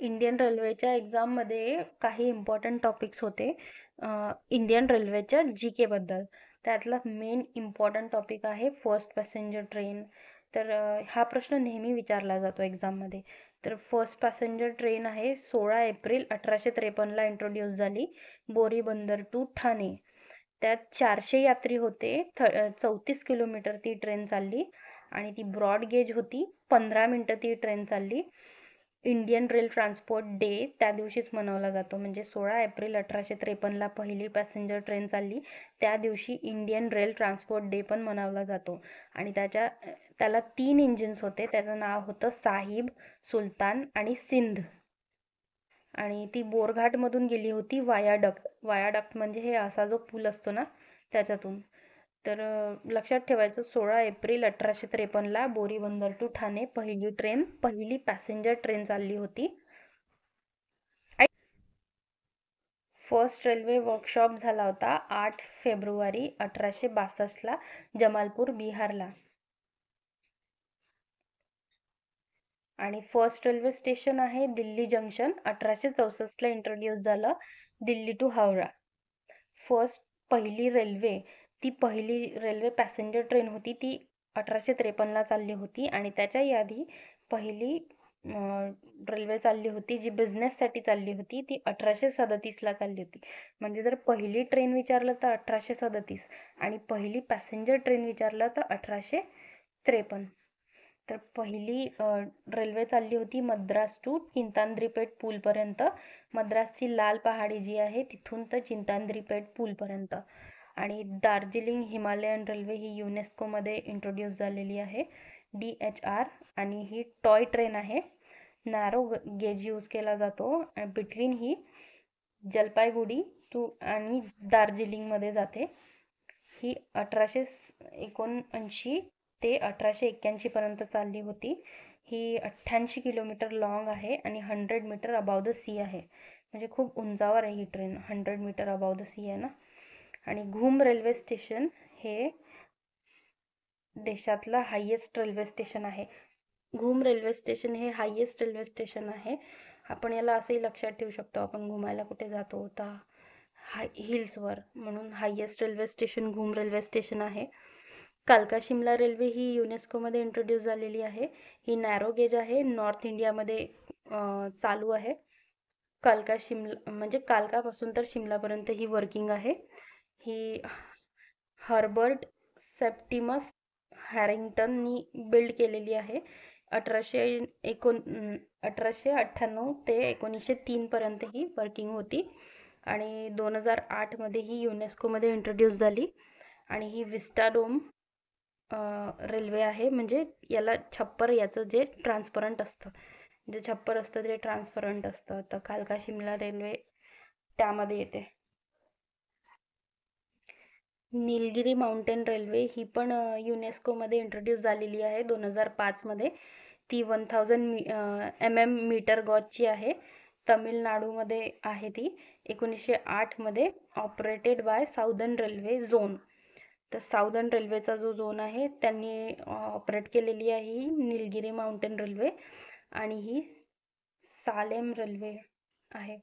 Indian रेल्वेच्या एक्झाममध्ये काही इम्पॉर्टंट टॉपिक्स होते इंडियन रेल्वेच्या GK बद्दल. त्यातला मेन इम्पॉर्टंट टॉपिक आहे फर्स्ट पॅसेंजर ट्रेन. तर हा प्रश्न नेहमी विचारला जातो एक्झाममध्ये. तर फर्स्ट पॅसेंजर ट्रेन आहे 16 एप्रिल 1853ला इंट्रोड्यूस झाली बोरी बंदर टू ठाणे. त्यात 400 यात्री होते. 34 किलोमीटर ती ट्रेन चालली आणि ती ब्रॉड गेज होती. 15 मिनिटं ती ट्रेन चालली. इंडियन रेल ट्रान्सपोर्ट डे त्या दिवशीच मनवला जातो. म्हणजे 16 एप्रिल 1853ला पहिली पॅसेंजर ट्रेन चालली, त्या दिवशी इंडियन रेल ट्रान्सपोर्ट डे पण मनवला जातो. आणि त्याला 3 इंजिन्स होते. त्याचं नाव होतं साहिब, सुलतान आणि सिंध. आणि ती बोरघाट मधून गेली होती वायाडक्ट. वायाडक्ट म्हणजे हे असा जो पूल असतो ना त्याच्यातून. तर लक्षात ठेवायचं 16 एप्रिल 1853ला बोरी बंदर टू ठाणे पहिली पॅसेंजर ट्रेन चालली होती. फर्स्ट रेल्वे वर्कशॉप झाला होता 8 फेब्रुवारी 1862ला जमालपूर बिहारला. आणि फर्स्ट रेल्वे स्टेशन आहे दिल्ली जंक्शन. 1864ला इंट्रोड्यूस झालं दिल्ली टू हावडा. पहिली रेल्वे पॅसेंजर ट्रेन होती ती 1853ला चालली होती. आणि त्याच्याही आधी पहिली रेल्वे चालली होती जी बिझनेससाठी चालली होती ती 1837ला चालली होती. म्हणजे जर पहिली ट्रेन विचारलं तर 1837 आणि पहिली पॅसेंजर ट्रेन विचारलं तर 1853. तर पहिली रेल्वे चालली होती मद्रास टू चिंताद्रीपेट पूल पर्यंत. मद्रासची लाल पहाडी जी आहे तिथून तर चिंताद्रीपेट पूल पर्यंत. आणि दार्जिलिंग हिमालयन रेल्वे ही युनेस्को मध्ये इंट्रोड्यूस झालेली आहे DHR. आणि ही टॉय ट्रेन आहे. नॅरो गेज यूज केला जातो. बिटवीन ही जलपाईगुडी टू आणि दार्जिलिंग मध्ये जाते. ही 1879 ते 1881 पर्यंत चालली होती. ही 88 किलोमीटर लॉंग आहे आणि 100 मीटर अबाव द सी आहे. म्हणजे खूप उंचावर आहे ही train. 100 metre above the sea आहे ना. आणि घूम रेल्वे स्टेशन हे देशातलं हायेस्ट रेल्वे स्टेशन आहे. घूम रेल्वे स्टेशन हे हायेस्ट रेल्वे स्टेशन आहे. आपण याला असंही लक्षात ठेवू शकतो, आपण घुमायला कुठे जातो तर हिल्सवर, म्हणून हायेस्ट रेल्वे स्टेशन घूम रेल्वे स्टेशन आहे. कालका शिमला रेल्वे ही युनेस्को मध्ये इंट्रोड्यूस झालेली आहे. ही नॅरो गेज आहे. नॉर्थ इंडियामध्ये चालू आहे. कालका शिमला म्हणजे कालकापासून तर शिमलापर्यंत ही वर्किंग आहे. ही हर्बर्ट सेप्टिमस हॅरिंग्टननी बिल्ड केलेली आहे. 1898 ते 1903 पर्यंत ही वर्किंग होती. आणि 2008 मध्ये ही युनेस्को मध्ये इंट्रोड्यूस झाली. आणि ही विस्टाडोम रेल्वे आहे. म्हणजे याला छप्पर, याचं जे ट्रान्सपरंट असतं, जे छप्पर असतं ते ट्रान्सपरंट असतं. तर कालका शिमला रेल्वे त्यामध्ये येते. निलगिरी माउंटेन रेल्वे ही पण युनेस्को मध्ये इंट्रोड्यूस झालेली आहे 2005 मध्ये. ती 1000 mm मीटर गॉजची आहे. तमिळनाडूमध्ये आहे ती. 1908 मध्ये operated by southern railway zone. तर साऊदर्न रेल्वेचा जो झोन आहे त्यांनी ऑपरेट केलेली आहे ही निलगिरी माउंटेन रेल्वे. आणि ही सालेम रेल्वे आहे.